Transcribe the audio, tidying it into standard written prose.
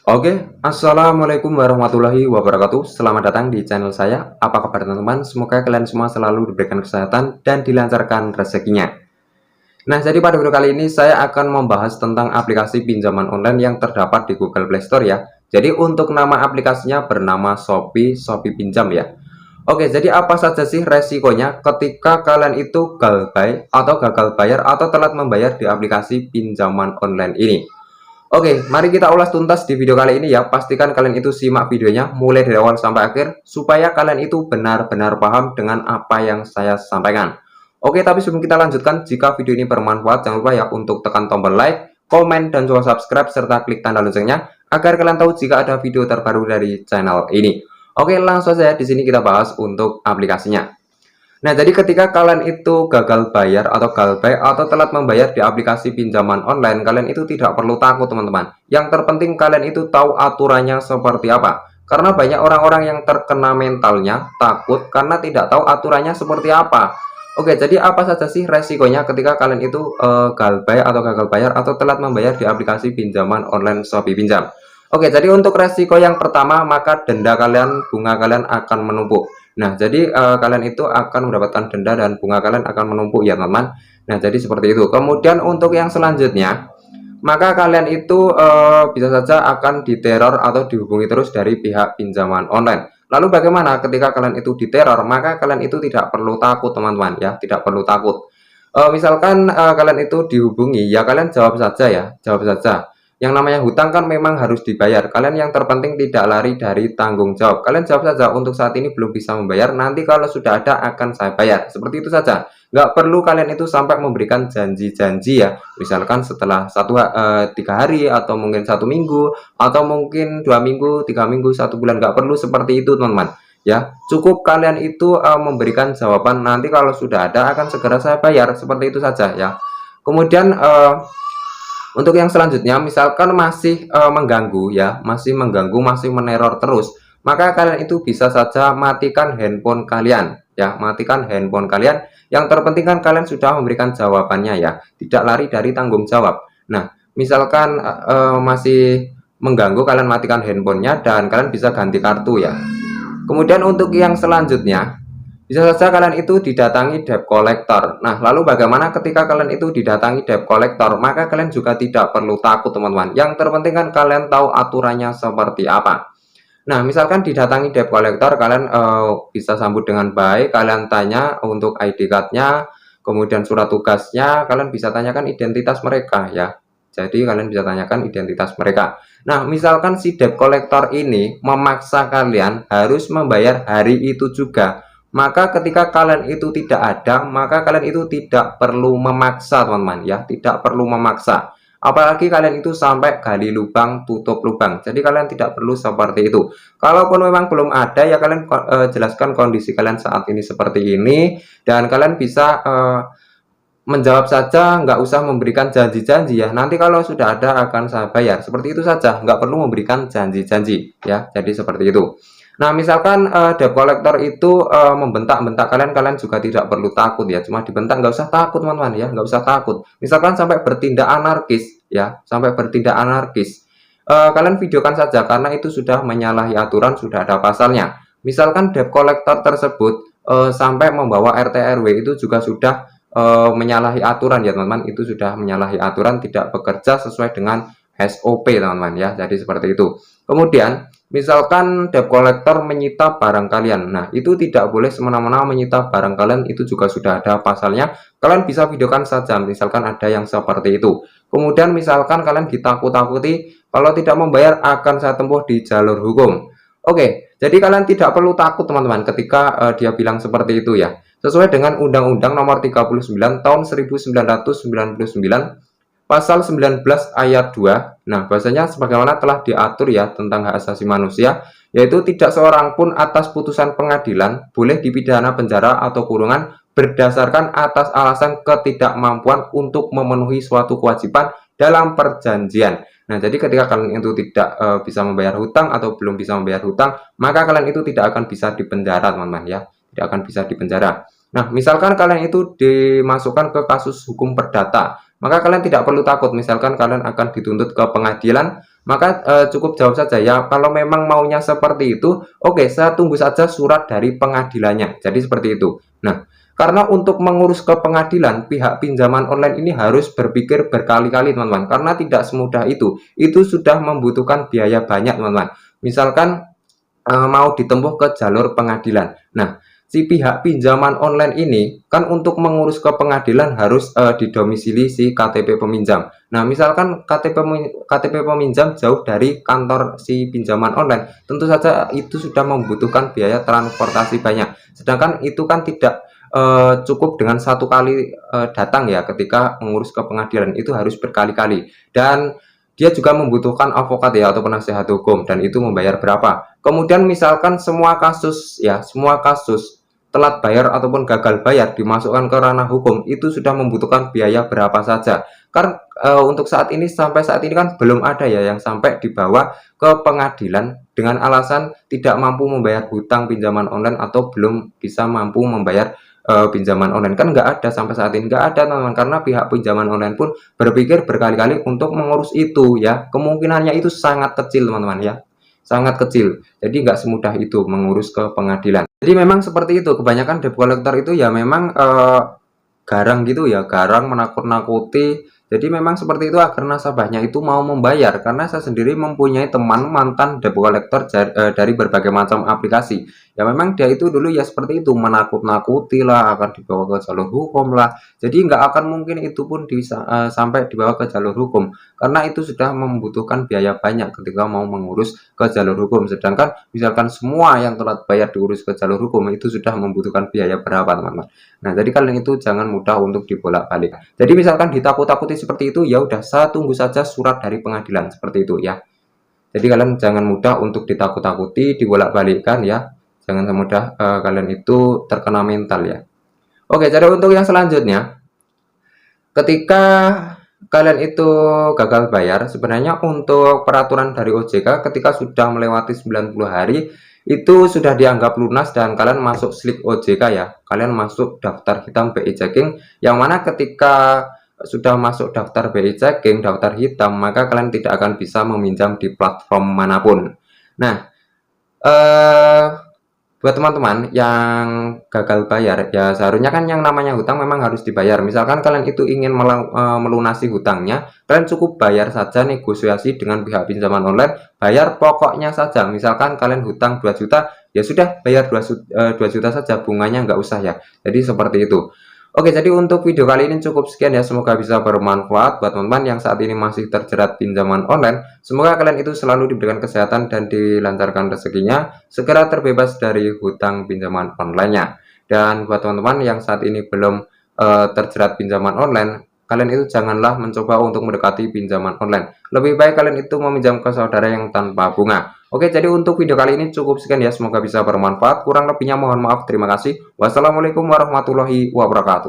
Assalamualaikum warahmatullahi wabarakatuh. Selamat datang di channel saya. Apa kabar teman-teman? Semoga kalian semua selalu diberikan kesehatan dan dilancarkan rezekinya. Nah, jadi pada video kali ini saya akan membahas tentang aplikasi pinjaman online yang terdapat di Google Play Store ya. Jadi untuk nama aplikasinya bernama Shopee Pinjam ya. Jadi apa saja sih resikonya ketika kalian itu galbay atau gagal bayar atau telat membayar di aplikasi pinjaman online ini? Mari kita ulas tuntas di video kali ini ya. Pastikan kalian itu simak videonya mulai dari awal sampai akhir supaya kalian itu benar-benar paham dengan apa yang saya sampaikan. Tapi sebelum kita lanjutkan, jika video ini bermanfaat, jangan lupa ya untuk tekan tombol like, komen, dan juga subscribe serta klik tanda loncengnya agar kalian tahu jika ada video terbaru dari channel ini. Langsung saja di sini kita bahas untuk aplikasinya. Nah, jadi ketika kalian itu gagal bayar atau galbay atau telat membayar di aplikasi pinjaman online, kalian itu tidak perlu takut, teman-teman. Yang terpenting kalian itu tahu aturannya seperti apa. Karena banyak orang-orang yang terkena mentalnya takut karena tidak tahu aturannya seperti apa. Jadi apa saja sih resikonya ketika kalian itu galbay atau gagal bayar atau telat membayar di aplikasi pinjaman online Shopee Pinjam? Jadi untuk resiko yang pertama, maka denda kalian, bunga kalian akan menumpuk. Nah, jadi kalian itu akan mendapatkan denda dan bunga kalian akan menumpuk ya, teman-teman. Nah, jadi seperti itu. Kemudian untuk yang selanjutnya, maka kalian itu bisa saja akan diteror atau dihubungi terus dari pihak pinjaman online. Lalu bagaimana ketika kalian itu diteror? Maka kalian itu tidak perlu takut, teman-teman ya, tidak perlu takut. Misalkan kalian itu dihubungi, ya kalian jawab saja ya, jawab saja. Yang namanya hutang kan memang harus dibayar. Kalian yang terpenting tidak lari dari tanggung jawab. Kalian jawab saja, untuk saat ini belum bisa membayar, nanti kalau sudah ada akan saya bayar. Seperti itu saja. Nggak perlu kalian itu sampai memberikan janji-janji ya. Misalkan setelah 3 hari atau mungkin 1 minggu atau mungkin 2 minggu, 3 minggu, 1 bulan. Nggak perlu seperti itu, teman-teman. Ya, cukup kalian itu memberikan jawaban, nanti kalau sudah ada akan segera saya bayar. Seperti itu saja ya. Kemudian untuk yang selanjutnya, misalkan masih mengganggu ya, masih meneror terus, maka kalian itu bisa saja matikan handphone kalian ya, matikan handphone kalian. Yang terpenting kan kalian sudah memberikan jawabannya ya, tidak lari dari tanggung jawab. Nah, misalkan masih mengganggu, kalian matikan handphonenya dan kalian bisa ganti kartu ya. Kemudian untuk yang selanjutnya, bisa saja kalian itu didatangi debt collector. Nah, lalu bagaimana ketika kalian itu didatangi debt collector? Maka kalian juga tidak perlu takut, teman-teman. Yang terpenting kan kalian tahu aturannya seperti apa. Nah, misalkan didatangi debt collector, kalian bisa sambut dengan baik. Kalian tanya untuk ID card-nya, kemudian surat tugasnya. Kalian bisa tanyakan identitas mereka ya. Jadi kalian bisa tanyakan identitas mereka. Nah, misalkan si debt collector ini memaksa kalian harus membayar hari itu juga, maka ketika kalian itu tidak ada, maka kalian itu tidak perlu memaksa, teman-teman ya, tidak perlu memaksa. Apalagi kalian itu sampai gali lubang tutup lubang. Jadi kalian tidak perlu seperti itu. Kalaupun memang belum ada ya, kalian jelaskan kondisi kalian saat ini seperti ini, dan kalian bisa menjawab saja, nggak usah memberikan janji-janji ya. Nanti kalau sudah ada akan saya bayar. Seperti itu saja, nggak perlu memberikan janji-janji ya. Jadi seperti itu. Nah, misalkan debt collector itu membentak-bentak kalian, kalian juga tidak perlu takut ya. Cuma dibentak, nggak usah takut, teman-teman ya, nggak usah takut. Misalkan sampai bertindak anarkis ya, sampai bertindak anarkis, kalian videokan saja karena itu sudah menyalahi aturan, sudah ada pasalnya. Misalkan debt collector tersebut sampai membawa RT RW, itu juga sudah menyalahi aturan ya, teman-teman. Itu sudah menyalahi aturan, tidak bekerja sesuai dengan SOP, teman-teman ya. Jadi seperti itu. Kemudian misalkan debt collector menyita barang kalian, nah itu tidak boleh semena-mena menyita barang kalian, itu juga sudah ada pasalnya. Kalian bisa videokan saja misalkan ada yang seperti itu. Kemudian misalkan kalian ditakut-takuti kalau tidak membayar akan saya tempuh di jalur hukum. Jadi kalian tidak perlu takut, teman-teman, ketika dia bilang seperti itu ya. Sesuai dengan Undang-Undang Nomor 39 Tahun 1999 Pasal 19 ayat 2, nah bahasanya sebagaimana telah diatur ya tentang hak asasi manusia, yaitu tidak seorang pun atas putusan pengadilan boleh dipidana penjara atau kurungan berdasarkan atas alasan ketidakmampuan untuk memenuhi suatu kewajiban dalam perjanjian. Nah, jadi ketika kalian itu tidak bisa membayar hutang atau belum bisa membayar hutang, maka kalian itu tidak akan bisa dipenjara, teman-teman ya, tidak akan bisa dipenjara. Nah, misalkan kalian itu dimasukkan ke kasus hukum perdata, maka kalian tidak perlu takut. Misalkan kalian akan dituntut ke pengadilan, Maka cukup jawab saja ya, kalau memang maunya seperti itu, oke, saya tunggu saja surat dari pengadilannya. Jadi seperti itu. Nah, karena untuk mengurus ke pengadilan, pihak pinjaman online ini harus berpikir berkali-kali, teman-teman. Karena tidak semudah itu. Itu sudah membutuhkan biaya banyak, teman-teman. Misalkan mau ditempuh ke jalur pengadilan. Nah, si pihak pinjaman online ini kan untuk mengurus ke pengadilan harus didomisili si KTP peminjam. Nah, misalkan KTP peminjam jauh dari kantor si pinjaman online, tentu saja itu sudah membutuhkan biaya transportasi banyak. Sedangkan itu kan tidak cukup dengan satu kali datang ya ketika mengurus ke pengadilan, itu harus berkali-kali. Dan dia juga membutuhkan advokat ya atau penasehat hukum, dan itu membayar berapa. Kemudian misalkan semua kasus ya, semua kasus telat bayar ataupun gagal bayar dimasukkan ke ranah hukum, itu sudah membutuhkan biaya berapa saja. Kan untuk saat ini, sampai saat ini kan belum ada ya yang sampai dibawa ke pengadilan dengan alasan tidak mampu membayar hutang pinjaman online atau belum bisa mampu membayar pinjaman online. Kan nggak ada sampai saat ini, nggak ada, teman-teman, karena pihak pinjaman online pun berpikir berkali-kali untuk mengurus itu ya. Kemungkinannya itu sangat kecil, teman-teman ya, sangat kecil. Jadi nggak semudah itu mengurus ke pengadilan. Jadi memang seperti itu, kebanyakan debt collector itu ya memang garang gitu ya, garang, menakut-nakuti. Jadi memang seperti itu agar nasabahnya itu mau membayar. Karena saya sendiri mempunyai teman mantan debt collector dari berbagai macam aplikasi. Ya memang dia itu dulu ya seperti itu, menakut-nakuti lah, akan dibawa ke jalur hukum lah. Jadi nggak akan mungkin itu pun sampai dibawa ke jalur hukum. Karena itu sudah membutuhkan biaya banyak ketika mau mengurus ke jalur hukum. Sedangkan misalkan semua yang telat bayar diurus ke jalur hukum, itu sudah membutuhkan biaya berapa, teman-teman. Nah, jadi kalian itu jangan mudah untuk dibolak-balik. Jadi misalkan ditakut-takuti seperti itu, ya udah, saya tunggu saja surat dari pengadilan seperti itu ya. Jadi kalian jangan mudah untuk ditakut-takuti, dibolak-balikkan ya. Jangan semudah kalian itu terkena mental ya. Oke, jadi untuk yang selanjutnya, ketika kalian itu gagal bayar, sebenarnya untuk peraturan dari OJK ketika sudah melewati 90 hari itu sudah dianggap lunas dan kalian masuk slip OJK ya. Kalian masuk daftar hitam BI checking, yang mana ketika sudah masuk daftar BI checking, daftar hitam, maka kalian tidak akan bisa meminjam di platform manapun. Nah, buat teman-teman yang gagal bayar ya, seharusnya kan yang namanya hutang memang harus dibayar. Misalkan kalian itu ingin melunasi hutangnya, kalian cukup bayar saja, negosiasi dengan pihak pinjaman online, bayar pokoknya saja. Misalkan kalian hutang 2 juta, ya sudah bayar 2 juta saja, bunganya nggak usah ya. Jadi seperti itu. Oke, jadi untuk video kali ini cukup sekian ya. Semoga bisa bermanfaat buat teman-teman yang saat ini masih terjerat pinjaman online. Semoga kalian itu selalu diberikan kesehatan dan dilancarkan rezekinya, segera terbebas dari hutang pinjaman online-nya. Dan buat teman-teman yang saat ini belum terjerat pinjaman online, kalian itu janganlah mencoba untuk mendekati pinjaman online. Lebih baik kalian itu meminjam ke saudara yang tanpa bunga. Oke, jadi untuk video kali ini cukup sekian ya. Semoga bisa bermanfaat. Kurang lebihnya mohon maaf. Terima kasih. Wassalamualaikum warahmatullahi wabarakatuh.